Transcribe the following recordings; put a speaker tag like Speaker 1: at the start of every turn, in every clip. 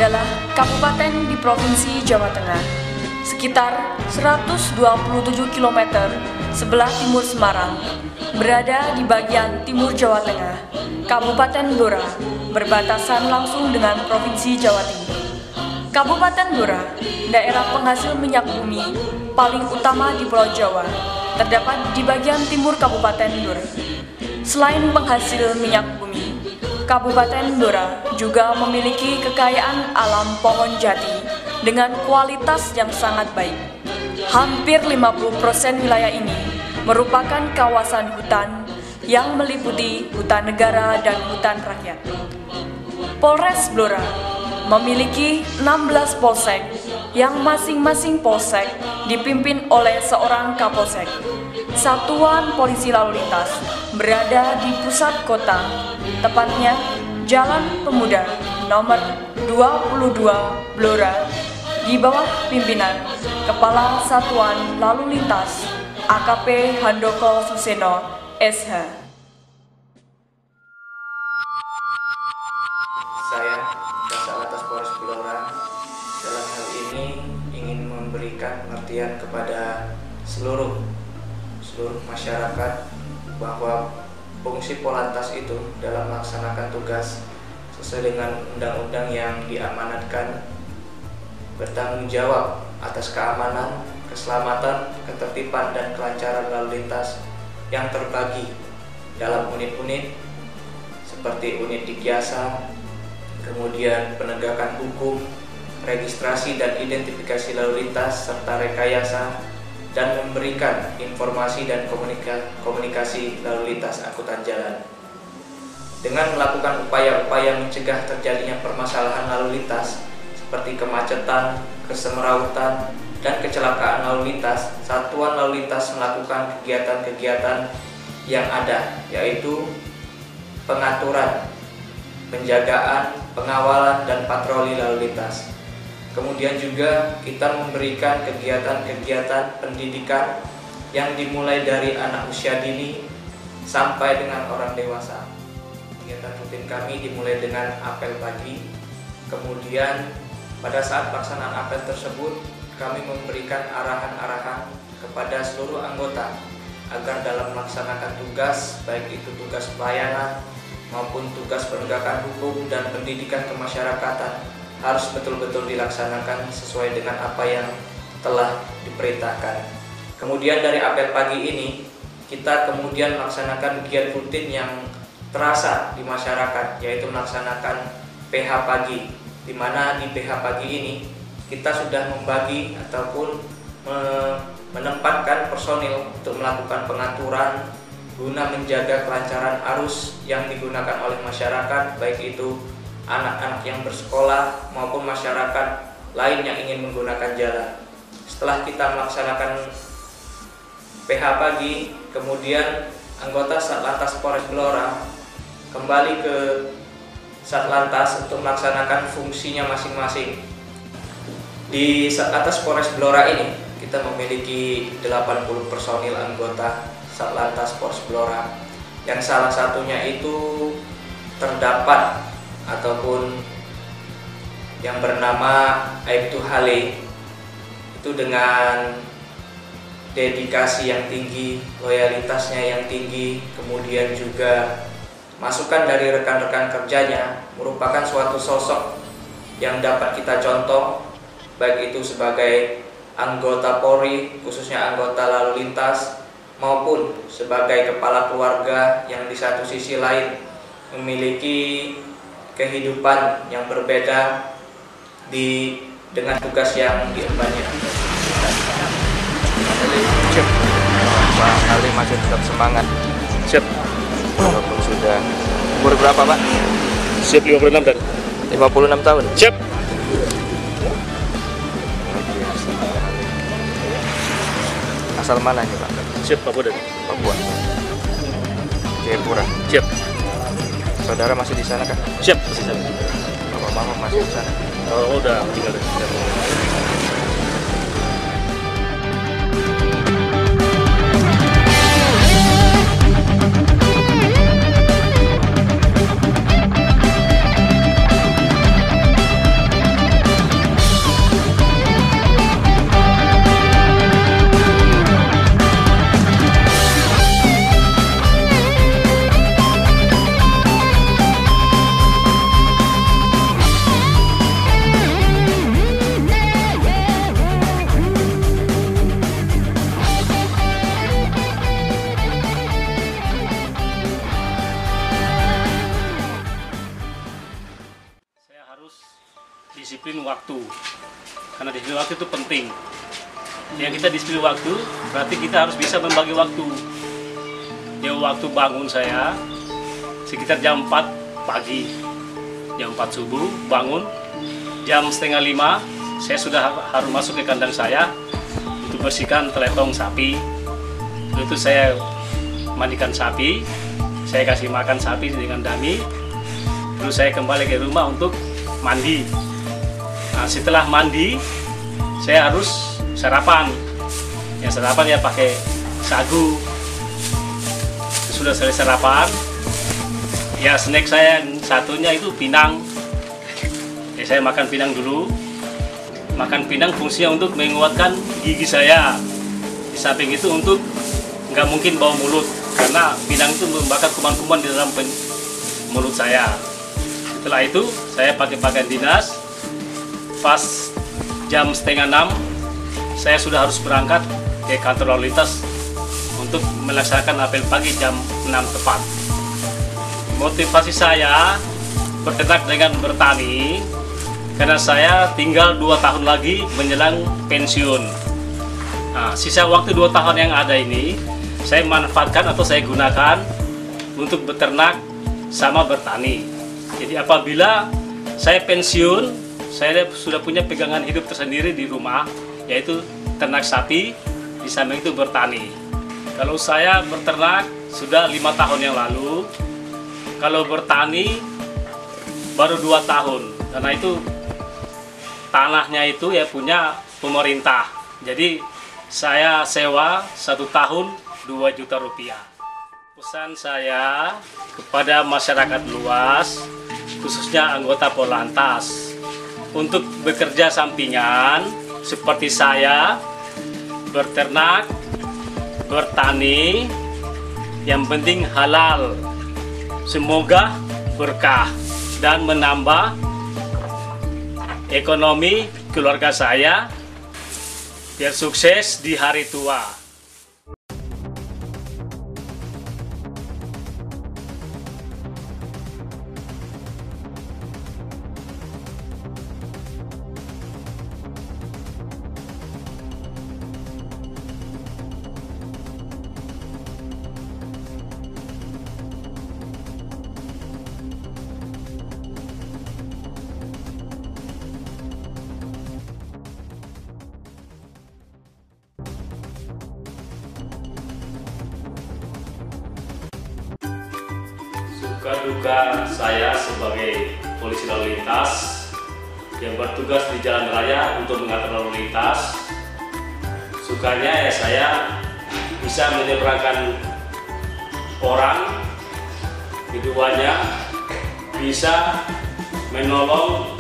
Speaker 1: adalah kabupaten di Provinsi Jawa Tengah, sekitar 127 km sebelah timur Semarang, berada di bagian timur Jawa Tengah. Kabupaten Blora berbatasan langsung dengan Provinsi Jawa Timur. Kabupaten Blora, daerah penghasil minyak bumi paling utama di Pulau Jawa, terdapat di bagian timur Kabupaten Blora. Selain penghasil minyak bumi, Kabupaten Blora juga memiliki kekayaan alam pohon jati dengan kualitas yang sangat baik. Hampir 50% wilayah ini merupakan kawasan hutan yang meliputi hutan negara dan hutan rakyat. Polres Blora memiliki 16 polsek yang masing-masing polsek dipimpin oleh seorang kapolsek. Satuan polisi lalu lintas berada di pusat kota, tepatnya Jalan Pemuda nomor 22 Blora, di bawah pimpinan Kepala Satuan Lalu Lintas AKP Handoko Suseno, SH.
Speaker 2: Saya, Kasat Polres Blora, dalam hal ini ingin memberikan pengertian kepada seluruh masyarakat bahwa fungsi Polantas itu dalam melaksanakan tugas sesuai dengan undang-undang yang diamanatkan, bertanggung jawab atas keamanan, keselamatan, ketertiban, dan kelancaran lalu lintas yang terbagi dalam unit-unit seperti unit Dikyasa, kemudian penegakan hukum, registrasi dan identifikasi lalu lintas, serta rekayasa, dan memberikan informasi dan komunikasi lalu lintas angkutan jalan. Dengan melakukan upaya-upaya mencegah terjadinya permasalahan lalu lintas seperti kemacetan, kesemrautan, dan kecelakaan lalu lintas, Satuan Lalu Lintas melakukan kegiatan-kegiatan yang ada, yaitu pengaturan, penjagaan, pengawalan, dan patroli lalu lintas. Kemudian juga kita memberikan kegiatan-kegiatan pendidikan yang dimulai dari anak usia dini sampai dengan orang dewasa. Kegiatan rutin kami dimulai dengan apel pagi. Kemudian pada saat pelaksanaan apel tersebut, kami memberikan arahan-arahan kepada seluruh anggota agar dalam melaksanakan tugas, baik itu tugas pelayanan maupun tugas penegakan hukum dan pendidikan kemasyarakatan, harus betul-betul dilaksanakan sesuai dengan apa yang telah diperintahkan. Kemudian dari apel pagi ini, kita kemudian melaksanakan kegiatan rutin yang terasa di masyarakat, yaitu melaksanakan PH pagi, di mana di PH pagi ini kita sudah membagi ataupun menempatkan personil untuk melakukan pengaturan guna menjaga kelancaran arus yang digunakan oleh masyarakat, baik itu anak-anak yang bersekolah maupun masyarakat lain yang ingin menggunakan jalan. Setelah kita melaksanakan PH pagi, kemudian anggota Satlantas Polres Blora kembali ke Satlantas untuk melaksanakan fungsinya masing-masing. Di Satlantas Polres Blora ini kita memiliki 80 personil anggota Satlantas Polres Blora, yang salah satunya itu terdapat ataupun yang bernama Aibtu Hale, itu dengan dedikasi yang tinggi, loyalitasnya yang tinggi, kemudian juga masukan dari rekan-rekan kerjanya merupakan suatu sosok yang dapat kita contoh, baik itu sebagai anggota Polri, khususnya anggota lalu lintas, maupun sebagai kepala keluarga yang di satu sisi lain memiliki kehidupan yang berbeda dengan tugas yang diembannya.
Speaker 3: Pak Ali masih tetap semangat.
Speaker 4: Siap.
Speaker 3: Walaupun sudah umur berapa, Pak?
Speaker 4: Siap 56 dan
Speaker 3: 56 tahun.
Speaker 4: siap.
Speaker 3: Asal mana ini, Pak?
Speaker 4: Siap, Papua dan
Speaker 3: Papua. Jayapura.
Speaker 4: siap.
Speaker 3: Saudara masih di sana kan?
Speaker 4: Siap, masih siap.
Speaker 3: Bapak mama masih di sana.
Speaker 4: Oh, udah tinggal deh.
Speaker 5: disiplin waktu. Karena disiplin waktu itu penting. Yang kita disiplin waktu, berarti kita harus bisa membagi waktu. Ya, waktu bangun saya sekitar jam 4 pagi, jam 4 subuh bangun, jam setengah 5 saya sudah harus masuk ke kandang saya untuk bersihkan teletong sapi. Itu saya mandikan sapi, saya kasih makan sapi dengan dami, terus saya kembali ke rumah untuk mandi. Nah, setelah mandi saya harus sarapan. Yang sarapan ya pakai sagu. Sudah selesai sarapan, ya snack saya yang satunya itu pinang. Ya, saya makan pinang dulu. Makan pinang fungsinya untuk menguatkan gigi saya. Di samping itu untuk nggak mungkin bau mulut, karena pinang itu membakar kuman-kuman di dalam mulut saya. Setelah itu saya pakai pakaian dinas. Pas jam setengah 6 saya sudah harus berangkat ke kantor lalu lintas untuk melaksanakan apel pagi jam 6 tepat. Motivasi saya berternak dengan bertani karena saya tinggal 2 tahun lagi menjelang pensiun. Nah, sisa waktu 2 tahun yang ada ini saya manfaatkan atau saya gunakan untuk beternak sama bertani. Jadi apabila saya pensiun, saya sudah punya pegangan hidup tersendiri di rumah, yaitu ternak sapi, di samping itu bertani. Kalau saya berternak sudah 5 tahun yang lalu, kalau bertani baru 2 tahun, karena itu tanahnya itu ya punya pemerintah. Jadi saya sewa 1 tahun 2 juta rupiah. Pesan saya kepada masyarakat luas, khususnya anggota Polantas, untuk bekerja sampingan seperti saya, berternak, bertani, yang penting halal. Semoga berkah dan menambah ekonomi keluarga saya biar sukses di hari tua. Suka duka saya sebagai polisi lalu lintas yang bertugas di jalan raya untuk mengatur lalu lintas. Sukanya ya saya bisa menyeberangkan orang, keduanya bisa menolong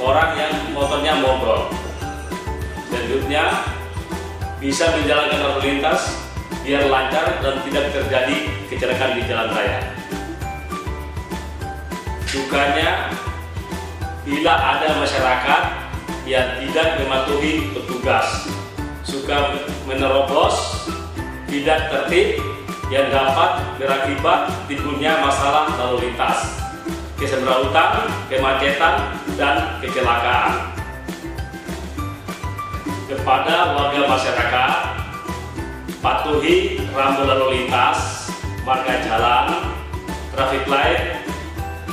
Speaker 5: orang yang motornya mogok, dan hidupnya bisa menjalankan lalu lintas biar lancar dan tidak terjadi kecelakaan di jalan raya. Dukanya bila ada masyarakat yang tidak mematuhi petugas, suka menerobos, tidak tertib, yang dapat berakibat timbulnya masalah lalu lintas, kesemrautan, kemacetan, dan kecelakaan. Kepada warga masyarakat, patuhi rambu lalu lintas, marka jalan, traffic light,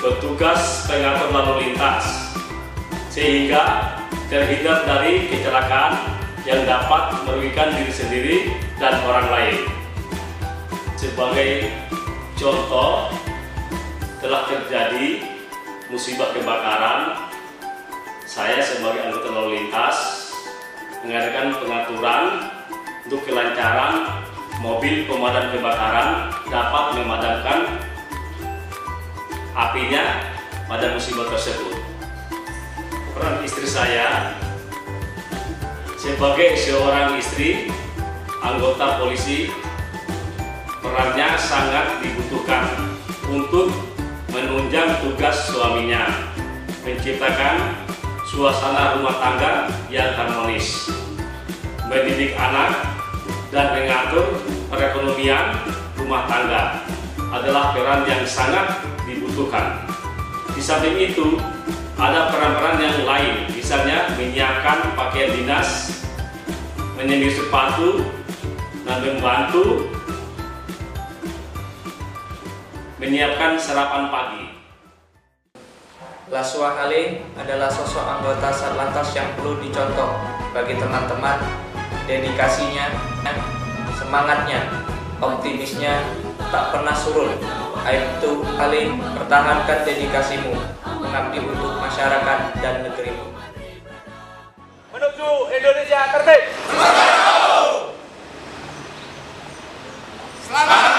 Speaker 5: petugas pengatur lalu lintas, sehingga terhindar dari kecelakaan yang dapat merugikan diri sendiri dan orang lain. Sebagai contoh, telah terjadi musibah kebakaran. Saya sebagai anggota lalu lintas mengadakan pengaturan untuk kelancaran mobil pemadam kebakaran dapat memadamkan apinya pada musibah tersebut. Peran istri saya sebagai seorang istri anggota polisi, perannya sangat dibutuhkan untuk menunjang tugas suaminya, menciptakan suasana rumah tangga yang harmonis, mendidik anak, dan mengatur perekonomian rumah tangga adalah peran yang sangat dibutuhkan. Di samping itu, ada peran-peran yang lain, misalnya menyiapkan pakaian dinas, menyemir sepatu, dan membantu menyiapkan sarapan pagi.
Speaker 2: Laswa Halim adalah sosok anggota Satlantas yang perlu dicontoh bagi teman-teman. Dedikasinya, semangatnya, optimisnya tak pernah surut. Aibtu Halim, pertahankan dedikasimu mengabdi untuk masyarakat dan negerimu.
Speaker 6: Menuju Indonesia tertib. Selamat